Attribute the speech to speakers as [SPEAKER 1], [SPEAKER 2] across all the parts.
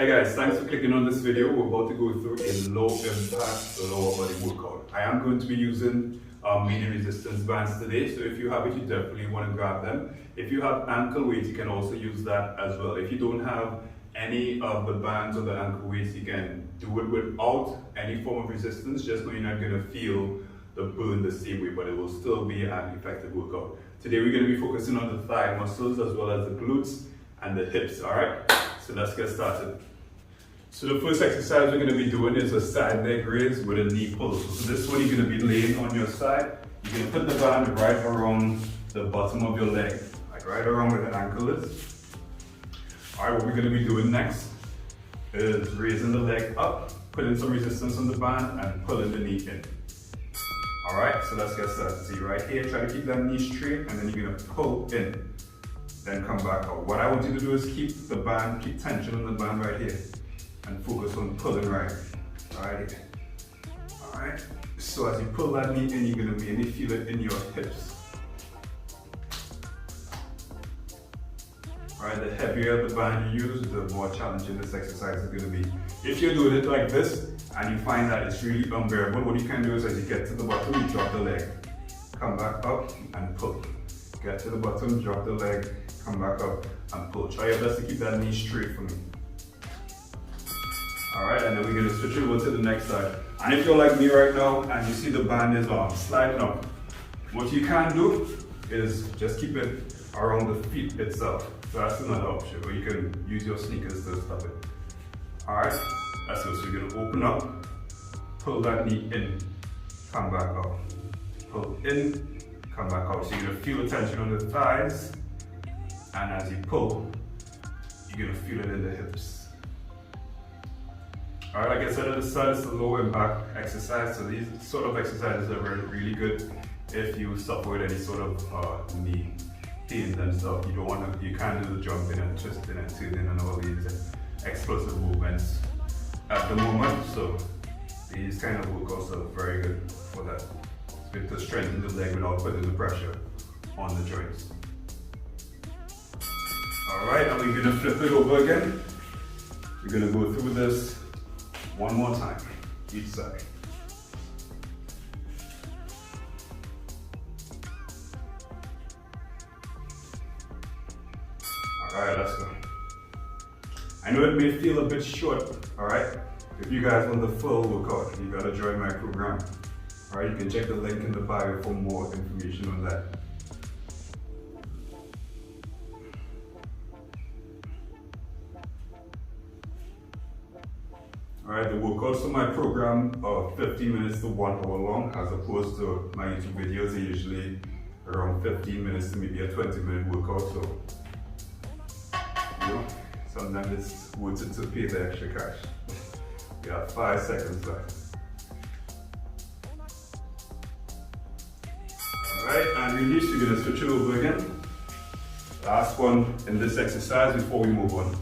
[SPEAKER 1] Hi guys, thanks for clicking on this video. We're about to go through a low impact lower body workout. I am going to be using medium resistance bands today, so if you have it, you definitely want to grab them. If you have ankle weights, you can also use that as well. If you don't have any of the bands or the ankle weights, you can do it without any form of resistance. Just know you're not going to feel the burn the same way, but it will still be an effective workout. Today we're going to be focusing on the thigh muscles as well as the glutes and the hips, alright? So let's get started. So the first exercise we're going to be doing is a side leg raise with a knee pull. So this one you're going to be laying on your side. You're going to put the band right around the bottom of your leg, like right around where the ankle is. Alright, what we're going to be doing next is raising the leg up, putting some resistance on the band and pulling the knee in. Alright, so let's get started. See right here, try to keep that knee straight and then you're going to pull in, then come back out. What I want you to do is keep the band, keep tension on the band right here and focus on pulling right here. Alright, so as you pull that knee in, you're going to mainly feel it in your hips. Alright, the heavier the band you use, the more challenging this exercise is going to be. If you're doing it like this and you find that it's really unbearable, what you can do is as you get to the bottom, you drop the leg, come back up and pull. Get to the bottom, drop the leg, come back up and pull. Try your best to keep that knee straight for me. Alright, and then we're going to switch over to the next side. And if you're like me right now and you see the band is sliding up, what you can do is just keep it around the feet itself. So that's another option, or you can use your sneakers to stop it. Alright, that's it. So you're going to open up, pull that knee in, come back out. Pull in, come back out. So you're going to feel the tension on the thighs, and as you pull, you're going to feel it in the hips. Alright, like I said at the start, it's a low impact exercise, so these sort of exercises are really good if you suffer with any sort of knee pains and stuff. You can't do the jumping and twisting and turning and all these explosive movements at the moment, so these kind of workouts are very good for that. It's good to strengthen the leg without putting the pressure on the joints. Alright, and we're going to flip it over again. We're going to go through this one more time, each side. Alright, let's go. I know it may feel a bit short, alright? If you guys want the full workout, you gotta join my program. Alright, you can check the link in the bio for more information on that. Alright, the workouts for my program are 15 minutes to 1 hour long, as opposed to my YouTube videos are usually around 15 minutes to maybe a 20-minute workout, so sometimes it's worth it to pay the extra cash. You have 5 seconds left. Alright, and release, you're going to switch it over again. Last one in this exercise before we move on.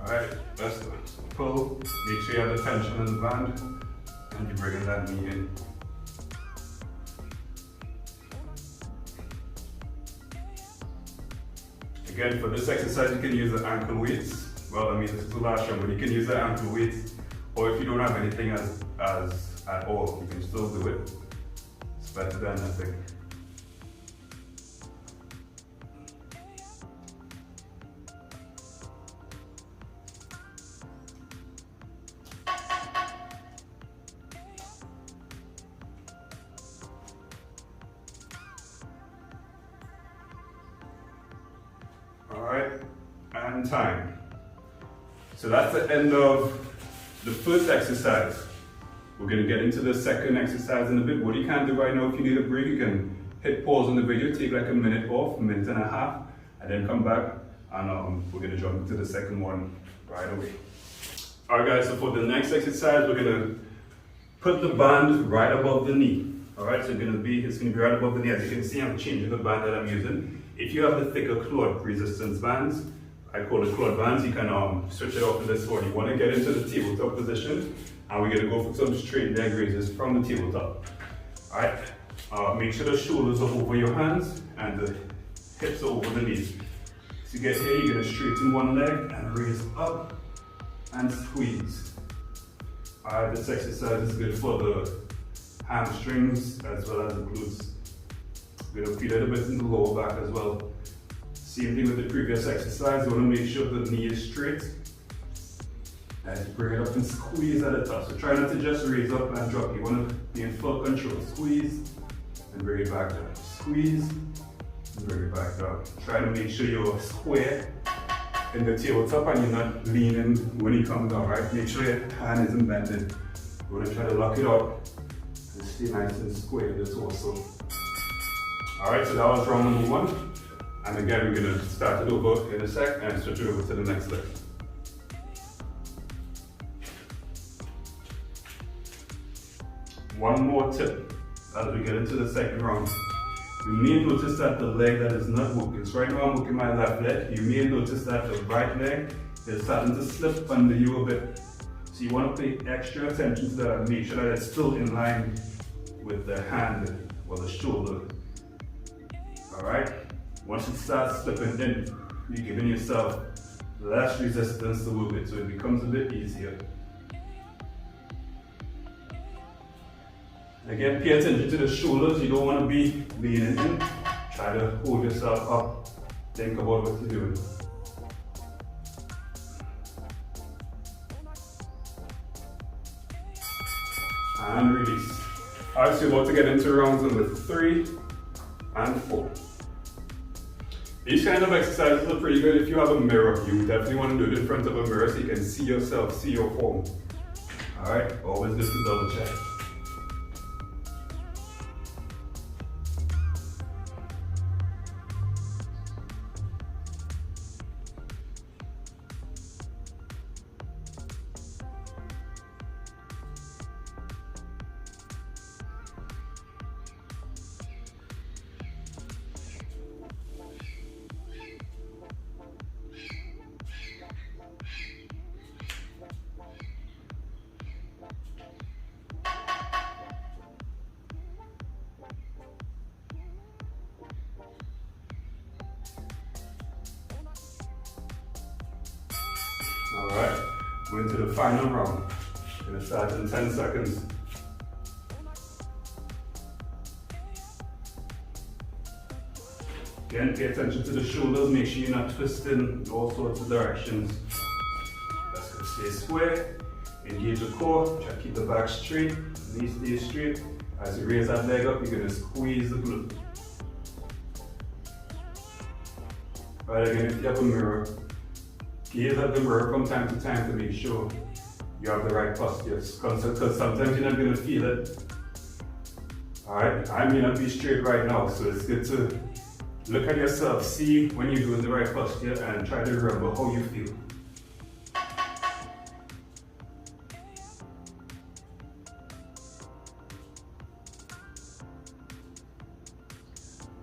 [SPEAKER 1] Alright, let's go. So pull, make sure you have the tension in the band, and you're bringing that knee in. Again, for this exercise, you can use the ankle weights. Well, I mean, this is the last one, but you can use the ankle weights, or if you don't have anything at all, you can still do it. It's better than nothing. Alright, and time. So that's the end of the first exercise. We're going to get into the second exercise in a bit. What you can do right now, if you need a break, you can hit pause on the video, take like a minute off, a minute and a half, and then come back, and we're going to jump into the second one right away. Alright guys, so for the next exercise, we're going to put the band right above the knee. Alright, so it's going to be right above the knee. As you can see, I'm changing the band that I'm using. If you have the thicker cloth resistance bands, I call it cloth bands, you can switch it off to this one. You want to get into the tabletop position, and we're going to go for some straight leg raises from the tabletop. Alright, Make sure the shoulders are over your hands and the hips are over the knees. So you get here, you're going to straighten one leg and raise up and squeeze. Alright, this exercise is good for the hamstrings as well as the glutes. We're going to feel it a bit in the lower back as well. Same thing with the previous exercise. You want to make sure the knee is straight. And bring it up and squeeze at the top. So try not to just raise up and drop. You want to be in full control. Squeeze and bring it back down. Squeeze and bring it back down. Try to make sure you're square in the tabletop and you're not leaning when you come down, right? Make sure your hand isn't bending. You want to try to lock it up and stay nice and square in the torso. Alright, so that was round number 1. And again, we're going to start it over in a sec and switch it over to the next leg. One more tip as we get into the second round. You may notice that the leg that is not working. So right now I'm working my left leg. You may notice that the right leg is starting to slip under you a bit. So you want to pay extra attention to that and make sure that it's still in line with the hand or the shoulder. Alright? Once it starts slipping in, you're giving yourself less resistance to work with, so it becomes a bit easier. Again, pay attention to the shoulders. You don't want to be leaning in. Try to hold yourself up. Think about what you're doing. And release. Alright, so you're about to get into rounds number 3 and 4. These kind of exercises are pretty good if you have a mirror. You definitely want to do it in front of a mirror so you can see yourself, see your form. Alright, always good to double check. Alright, going to the final round. Going to start in 10 seconds. Again, pay attention to the shoulders, make sure you're not twisting in all sorts of directions. That's going to stay square. Engage the core, try to keep the back straight, knees stay straight. As you raise that leg up, you're going to squeeze the glute. Right, again, if you have a mirror, gaze at the mirror from time to time to make sure you have the right posture. Because sometimes you're not going to feel it. Alright, I may not be straight right now, so it's good to look at yourself, see when you're doing the right posture, and try to remember how you feel.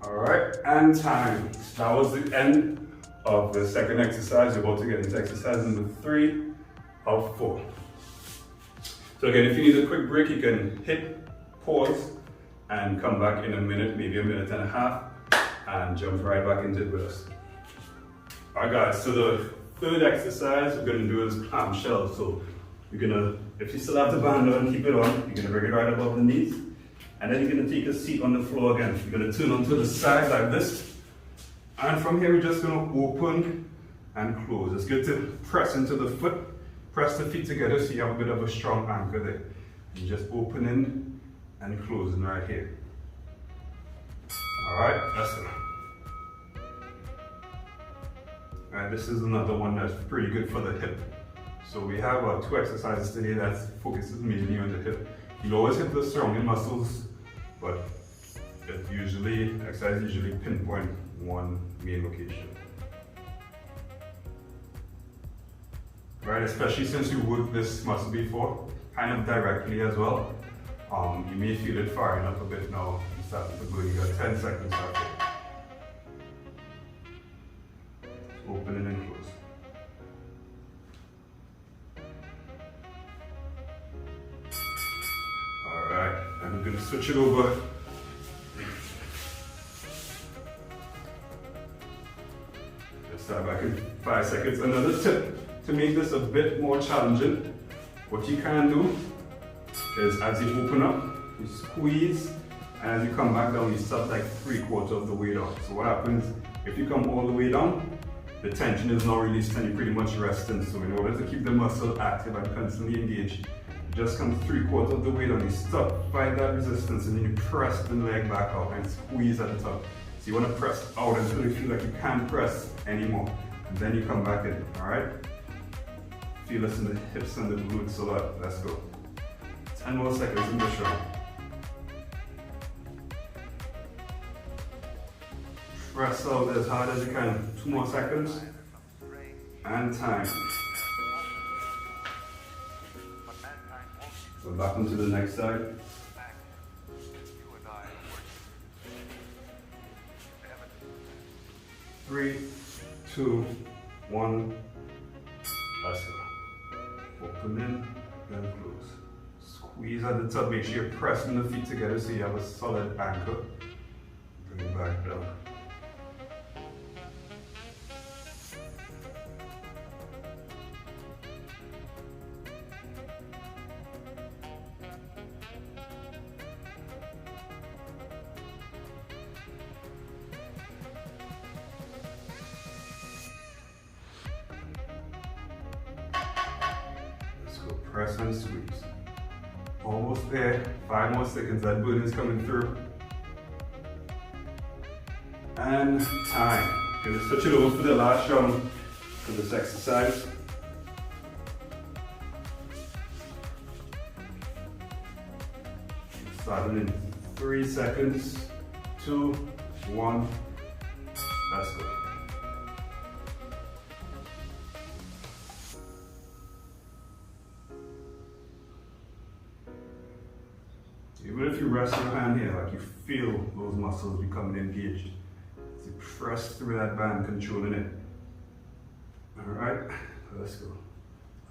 [SPEAKER 1] Alright, and time. That was the end of the second exercise. You're about to get into exercise number 3 of 4. So again, if you need a quick break, you can hit pause and come back in a minute, maybe a minute and a half, and jump right back into it with us. Alright guys, so the third exercise we're going to do is clamshells. So you're going to, if you still have the band on, keep it on. You're going to bring it right above the knees. And then you're going to take a seat on the floor again. You're going to turn onto the side like this. And from here, we're just going to open and close. It's good to press into the foot. Press the feet together so you have a bit of a strong anchor there. You're just opening and closing right here. Alright, that's it. And this is another one that's pretty good for the hip. So we have 2 exercises today that focuses mainly on the hip. You always hit the surrounding muscles, but exercise usually pinpoint one main location. Right, especially since you worked this muscle before, kind of directly as well. You may feel it firing up a bit now. You start to go, you got 10 seconds after. Opening and close. Alright, and we're going to switch it over Start back in 5 seconds. Another tip to make this a bit more challenging, what you can do is as you open up, you squeeze, and as you come back down, you stop like 3/4 of the way down. So what happens, if you come all the way down, the tension is not released and you're pretty much resting. So in order to keep the muscle active and constantly engaged, you just come 3/4 of the way down, you stop, find that resistance, and then you press the leg back out and squeeze at the top. So you want to press out until you feel like you can't press anymore. And then you come back in, all right? Feel this in the hips and the glutes a lot. Let's go. 10 more seconds in this round. Press out as hard as you can. 2 more seconds. And time. So back onto the next side. 3, 2, 1. Let's go. Open in, then close. Squeeze at the top. Make sure you're pressing the feet together so you have a solid anchor. Bring it back down. Press and squeeze. Almost there. 5 more seconds. That burn is coming through. And time. Gonna switch it over for the last round for this exercise. Starting in 3 seconds. 2, 1. Let's go. Even if you rest your hand here, like you feel those muscles becoming engaged. So you press through that band, controlling it. Alright, let's go.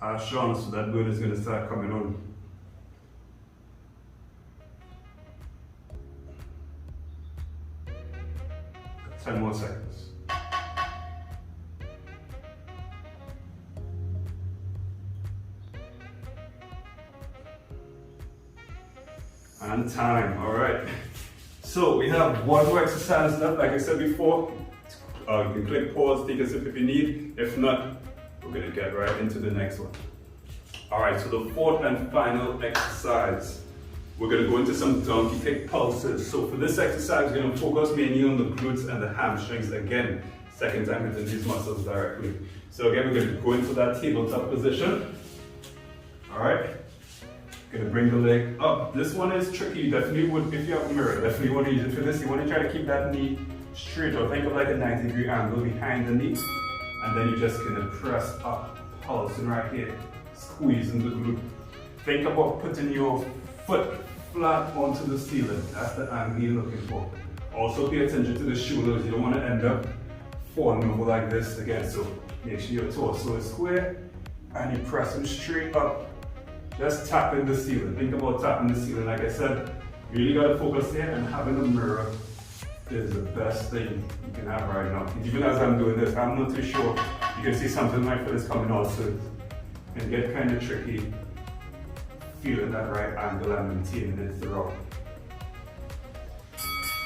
[SPEAKER 1] Last round, so that burn is going to start coming on. Got 10 more seconds. And time, all right. So we have one more exercise left. Like I said before, you can click pause, take a sip if you need. If not, we're gonna get right into the next one. All right, so the fourth and final exercise, we're gonna go into some donkey kick pulses. So for this exercise, we're gonna focus mainly on the glutes and the hamstrings. Again, second time hitting these muscles directly. So again, we're gonna go into that tabletop position. All right. Gonna bring the leg up. This one is tricky. You definitely would, if you have a mirror, definitely want to use it for this. You want to try to keep that knee straight, or think of like a 90-degree angle behind the knee. And then you just gonna press up, pulsing right here, squeezing the glute. Think about putting your foot flat onto the ceiling. That's the angle you're looking for. Also pay attention to the shoulders. You don't want to end up falling over like this again. So make sure your torso is square and you're pressing straight up. Just tapping the ceiling. Think about tapping the ceiling. Like I said, you really gotta focus here, and having a mirror is the best thing you can have right now. Even as I'm doing this, I'm not too sure. You can see something my foot is coming out, so it can get kind of tricky feeling that right angle and maintaining it throughout.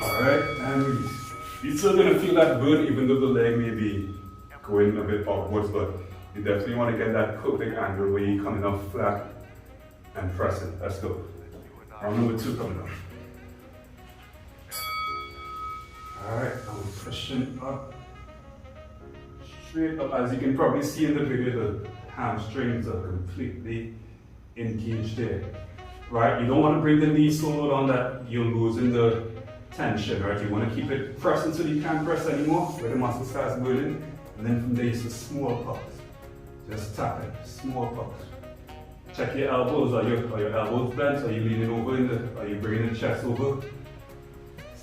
[SPEAKER 1] Alright, and release. You're still gonna feel that burn even though the leg may be going a bit upwards, but you definitely want to get that perfect angle where you're coming up flat and pressing. Let's go. Round number 2 coming up. Alright, I'm pushing up. Straight up. As you can probably see in the video, the hamstrings are completely engaged there. Right? You don't want to bring the knee so low down that you're losing the tension, right? You want to keep it pressed until you can't press anymore, where the muscle starts burning. And then from there, it's a small pulse. Just tap it, small pulse. Check your elbows. Are your elbows bent? Are you leaning over? Are you bringing the chest over?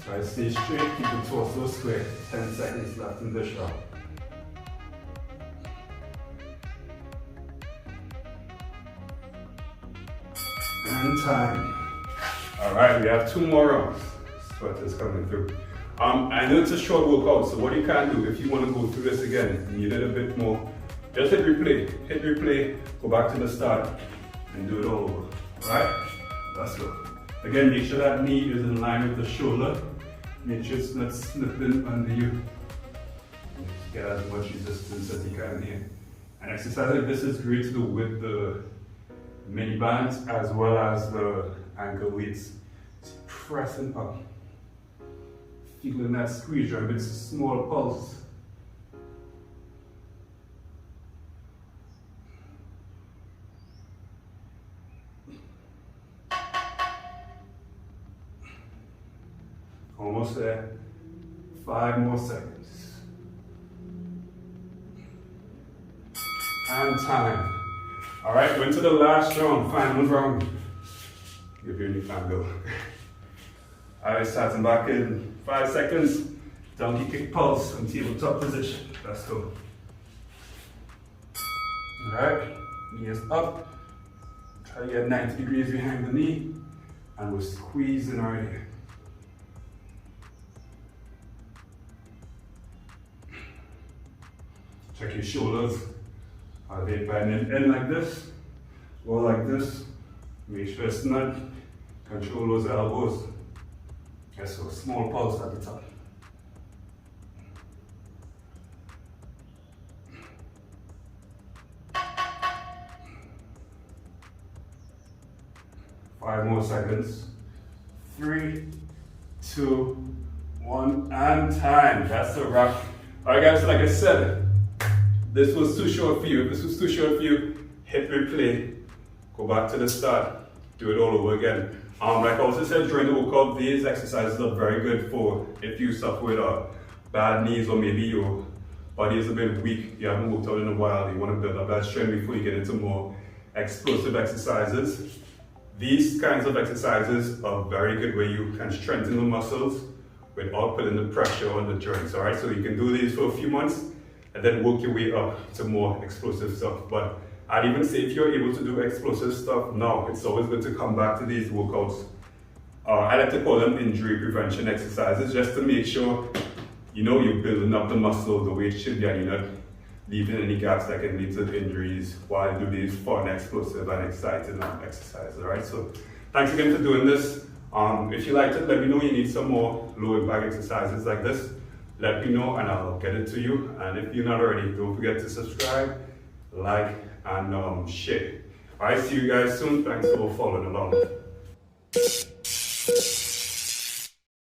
[SPEAKER 1] Try to stay straight, keep the torso square. 10 seconds left in this round. And time. All right, we have 2 more rounds. Sweat is coming through. I know it's a short workout, so what you can do if you want to go through this again and you need a bit more, just hit replay, go back to the start and do it all over. Alright? Let's go. Again, make sure that knee is in line with the shoulder. Make sure it's not slipping under you. Just get as much resistance as you can here. An exercise like this is great to do with the mini bands as well as the ankle weights. Just pressing up. Feeling that squeeze, right? It's a small pulse. Almost there. 5 more seconds. And time. All right, we're into the last round, final round. Give you a new time go. All right, starting back in 5 seconds. Donkey kick pulse from tabletop position. Let's go. All right, knee is up. Try to get 90 degrees behind the knee. And we're squeezing right here. Check your shoulders. Are they bending in like this or like this? Make sure it's not. Control those elbows. Yes, so small pulse at the top. Five more seconds. 3, 2, 1, and time. That's a wrap. Alright guys, like I said, this was too short for you. If this was too short for you, hit replay, go back to the start, do it all over again. Like I also said during the workout, these exercises are very good for if you suffer with bad knees or maybe your body is a bit weak, you haven't worked out in a while, you want to build up that strength before you get into more explosive exercises. These kinds of exercises are very good where you can strengthen the muscles without putting the pressure on the joints, all right? So you can do these for a few months and then work your way up to more explosive stuff. But I'd even say if you're able to do explosive stuff now, it's always good to come back to these workouts. I like to call them injury prevention exercises, just to make sure you know you're building up the muscle the way it should be and you're not leaving any gaps that can lead to injuries while you do these fun, explosive and exciting exercises, all right? So thanks again for doing this. If you liked it, let me know you need some more low impact exercises like this. Let me know and I'll get it to you. And if you're not already, don't forget to subscribe, like, and share. All right, see you guys soon. Thanks for following along.